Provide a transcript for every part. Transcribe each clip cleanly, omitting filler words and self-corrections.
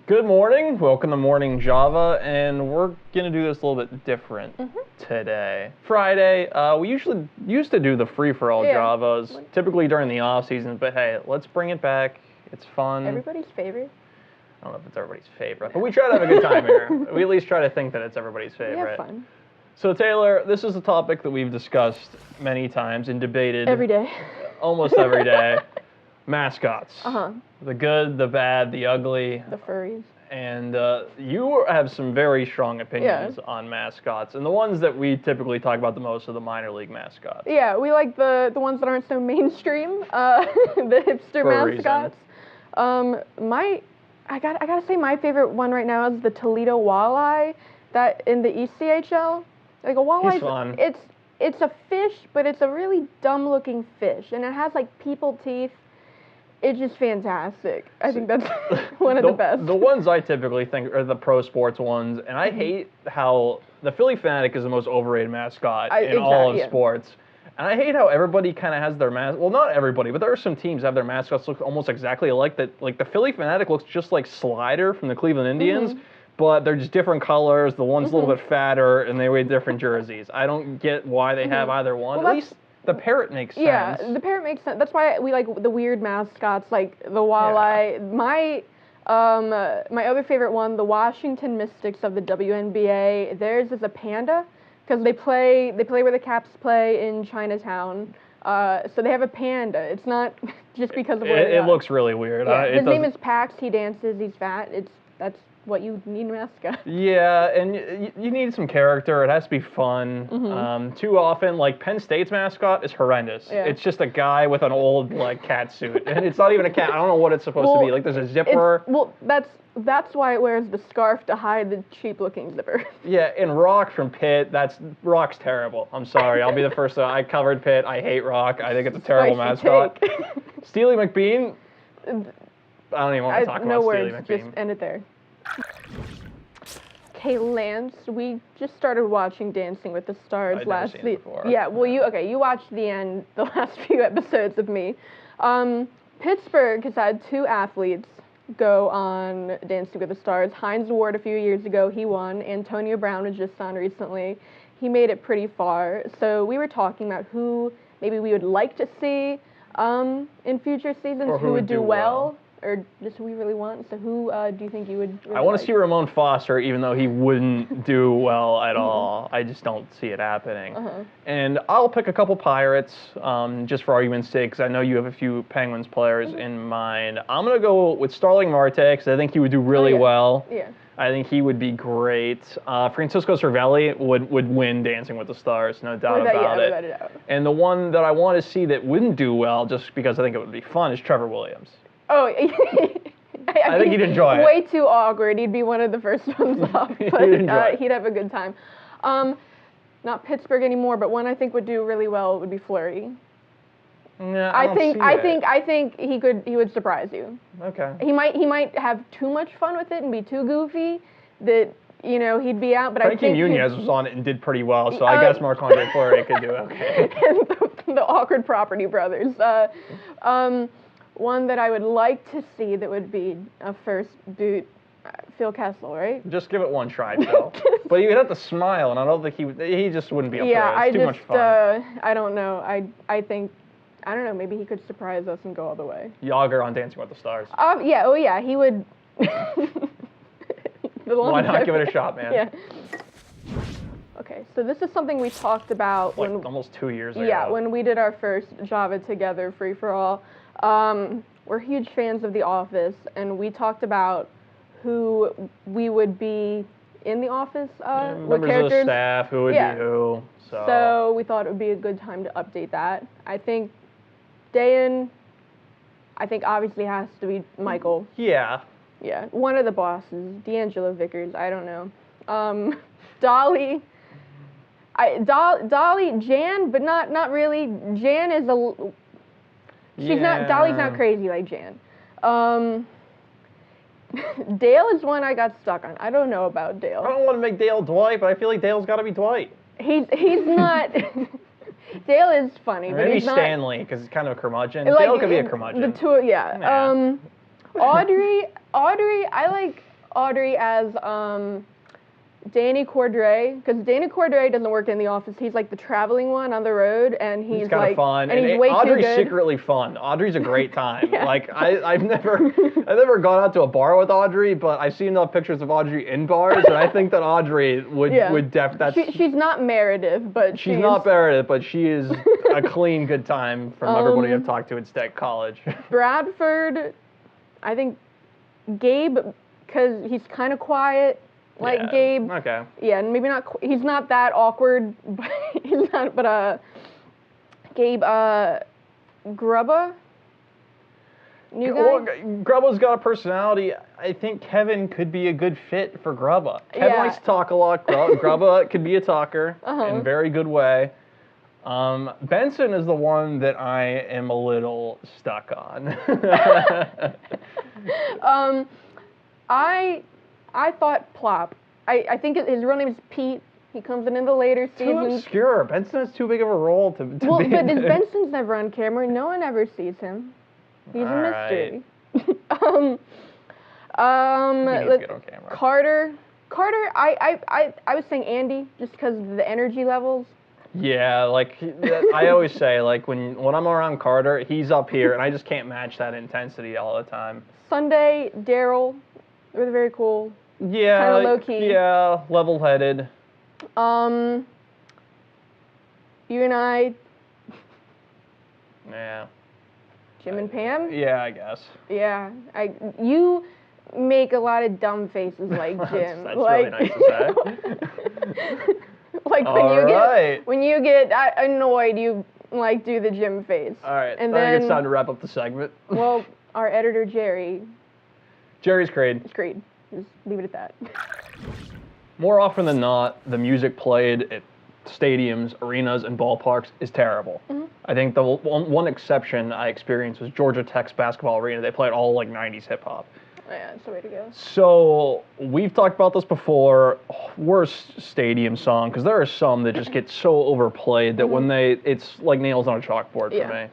Good morning, welcome to Morning Java, and we're going to do this a little bit different today. Friday, we usually used to do the free-for-all Javas, typically during the off-season, but hey, let's bring it back. It's fun. Everybody's favorite? I don't know if it's everybody's favorite, but we try to have a good time here. We at least try to think that it's everybody's favorite. We have fun. So Taylor, this is a topic that we've discussed many times and debated. Every day. Almost every day. Mascots. Uh-huh. The good, the bad, the ugly. The furries. And you have some very strong opinions on mascots. And the ones that we typically talk about the most are the minor league mascots. Yeah, we like the ones that aren't so mainstream, the hipster mascots. I gotta say my favorite one right now is the Toledo walleye that in the ECHL. Like a walleye. He's fun. It's a fish, but it's a really dumb looking fish, and it has like people teeth. It's just fantastic. I think that's one of the best. The ones I typically think are the pro sports ones, and I hate how the Philly Fanatic is the most overrated mascot in all of sports. And I hate how everybody kind of has their well, not everybody, but there are some teams that have their mascots look almost exactly alike. That like the Philly Fanatic looks just like Slider from the Cleveland Indians, but they're just different colors. The one's a little bit fatter, and they wear different jerseys. I don't get why they have either one. Well, at least the parrot makes sense. Yeah, the parrot makes sense. That's why we like the weird mascots, like the walleye. Yeah. My other favorite one, the Washington Mystics of the WNBA. Theirs is a panda, because they play where the Caps play in Chinatown. So they have a panda. It's not just because of where it looks really weird. Yeah, his name is Pax. He dances. He's fat. That's what you need in a mascot. Yeah, and you need some character. It has to be fun. Too often, like Penn State's mascot is horrendous. Yeah. It's just a guy with an old like cat suit, and it's not even a cat. I don't know what it's supposed to be. Like there's a zipper. That's why it wears the scarf to hide the cheap-looking zipper. Yeah, and Rock from Pitt. Rock's terrible. I'm sorry. I'll be the first. I covered Pitt. I hate Rock. I think it's a terrible mascot. Steely McBean. I don't even want to talk about Steely McBean. Just end it there. Okay, Lance, we just started watching Dancing with the Stars last week. Yeah, well, you watched the last few episodes with me. Pittsburgh has had two athletes go on Dancing with the Stars. Heinz Ward a few years ago, he won. Antonio Brown was just on recently. He made it pretty far. So we were talking about who maybe we would like to see in future seasons, who would do well. Or just who we really want. So who do you think you would really I want to like? see Ramon Foster, even though he wouldn't do well at all. I just don't see it happening. And I'll pick a couple Pirates, just for argument's sake, because I know you have a few Penguins players in mind. I'm going to go with Starling Marte, because I think he would do really well. Yeah. I think he would be great. Francisco Cervelli would win Dancing with the Stars, no doubt about it. And the one that I want to see that wouldn't do well, just because I think it would be fun, is Trevor Williams. Oh, I think he'd enjoy it. Way too awkward. He'd be one of the first ones off, but he'd have a good time. Not Pittsburgh anymore, but one I think would do really well would be Fleury. No, I think he would surprise you. Okay. He might have too much fun with it and be too goofy that he'd be out. But Frankie I think Muniz was on it and did pretty well, so I guess Marc-Andre Fleury could do okay. And the awkward Property Brothers. One that I would like to see that would be a first boot, Phil Kessel, right? Just give it one try, Phil. But you'd have to smile, and I don't think he just wouldn't be up there. It's too much fun. I don't know. I think, I don't know, maybe he could surprise us and go all the way. Yager on Dancing with the Stars. Yeah, he would. Why not give it a shot, man? Yeah. Okay, so this is something we talked about almost 2 years ago. Yeah, when we did our first Java Together free-for-all. We're huge fans of The Office, and we talked about who we would be in The Office with characters. Members of the staff, who would be who. So we thought it would be a good time to update that. I think Dayan, obviously has to be Michael. Yeah. Yeah, one of the bosses, D'Angelo Vickers, I don't know. Dolly, Jan, but not really. Jan is Dolly's not crazy like Jan. Dale is one I got stuck on. I don't know about Dale. I don't want to make Dale Dwight, but I feel like Dale's got to be Dwight. He's not. Dale is funny, but he's not. Maybe Stanley, because he's kind of a curmudgeon. Dale could be a curmudgeon. The two, Audrey, I like Audrey as Danny Cordray, because Danny Cordray doesn't work in the office. He's like the traveling one on the road, and he's kind of fun. And he's way Audrey's too good. secretly fun. Audrey's a great time. Yeah. Like I've never gone out to a bar with Audrey, but I've seen enough pictures of Audrey in bars, and I think that Audrey would She's not Meredith, but she's not Meredith, but she is a clean good time from everybody I've talked to at State College. Bradford, I think Gabe, because he's kind of quiet. Like Gabe. Okay. Yeah, maybe not. He's not that awkward, but he's not. But Gabe Grubba. New guy. Well, Grubba's got a personality. I think Kevin could be a good fit for Grubba. Kevin likes to talk a lot. Grubba could be a talker in a very good way. Benson is the one that I am a little stuck on. I thought Plop. I think his real name is Pete. He comes in the later seasons. Too obscure. Benson has too big of a role to be. Well, but Benson's never on camera. No one ever sees him. He's a mystery. Right. He needs to get on camera. Carter. I was saying Andy just because of the energy levels. Yeah, like I always say, like when I'm around Carter, he's up here, and I just can't match that intensity all the time. Sunday, Daryl. They were very cool. Yeah, kind of low key. Yeah, level-headed. You and I. Yeah. Jim and Pam. Yeah, I guess. Yeah, you make a lot of dumb faces like Jim. That's really nice to say. Like when you get annoyed, you like do the Jim face. All right, and I then think it's time to wrap up the segment. Well, our editor Jerry's Creed. Just leave it at that. More often than not, the music played at stadiums, arenas, and ballparks is terrible. Mm-hmm. I think the one exception I experienced was Georgia Tech's basketball arena. They played all like 90s hip hop. Yeah, that's the way to go. So we've talked about this before. Worst stadium song, because there are some that just get so overplayed that when it's like nails on a chalkboard for me.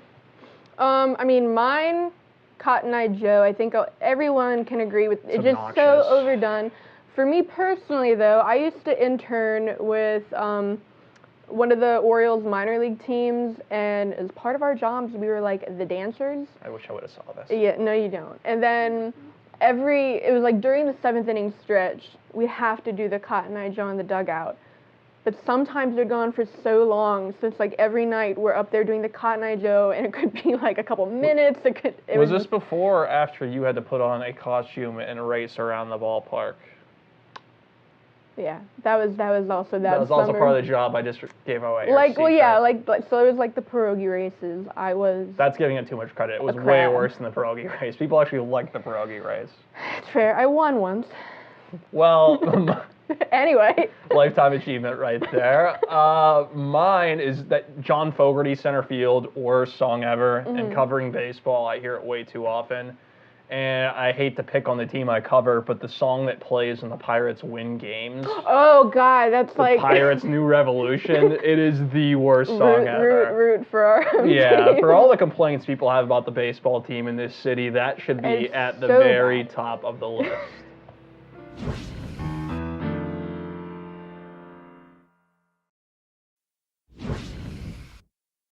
I mean, mine, Cotton Eye Joe. I think everyone can agree with. It's just obnoxious. So overdone. For me personally, though, I used to intern with one of the Orioles minor league teams, and as part of our jobs, we were like the dancers. I wish I would have saw this. Yeah, no, you don't. And then it was like during the 7th inning stretch, we have to do the Cotton Eye Joe in the dugout. But sometimes they're gone for so long, so it's like every night we're up there doing the Cotton Eye Joe, and it could be like a couple minutes. Was this before or after you had to put on a costume and race around the ballpark? Yeah, that was also that. That was also part of the job. I just gave away. Like, well, yeah, so it was like the pierogi races. That's giving it too much credit. It was way worse than the pierogi race. People actually liked the pierogi race. It's fair. I won once. Well. Anyway. Lifetime achievement right there. Mine is that John Fogerty center field, worst song ever, and covering baseball. I hear it way too often. And I hate to pick on the team I cover, but the song that plays when the Pirates win games. Oh, God, that's the Pirates' New Revolution. It is the worst song ever. Root for our team. For all the complaints people have about the baseball team in this city, that should be at the very top of the list.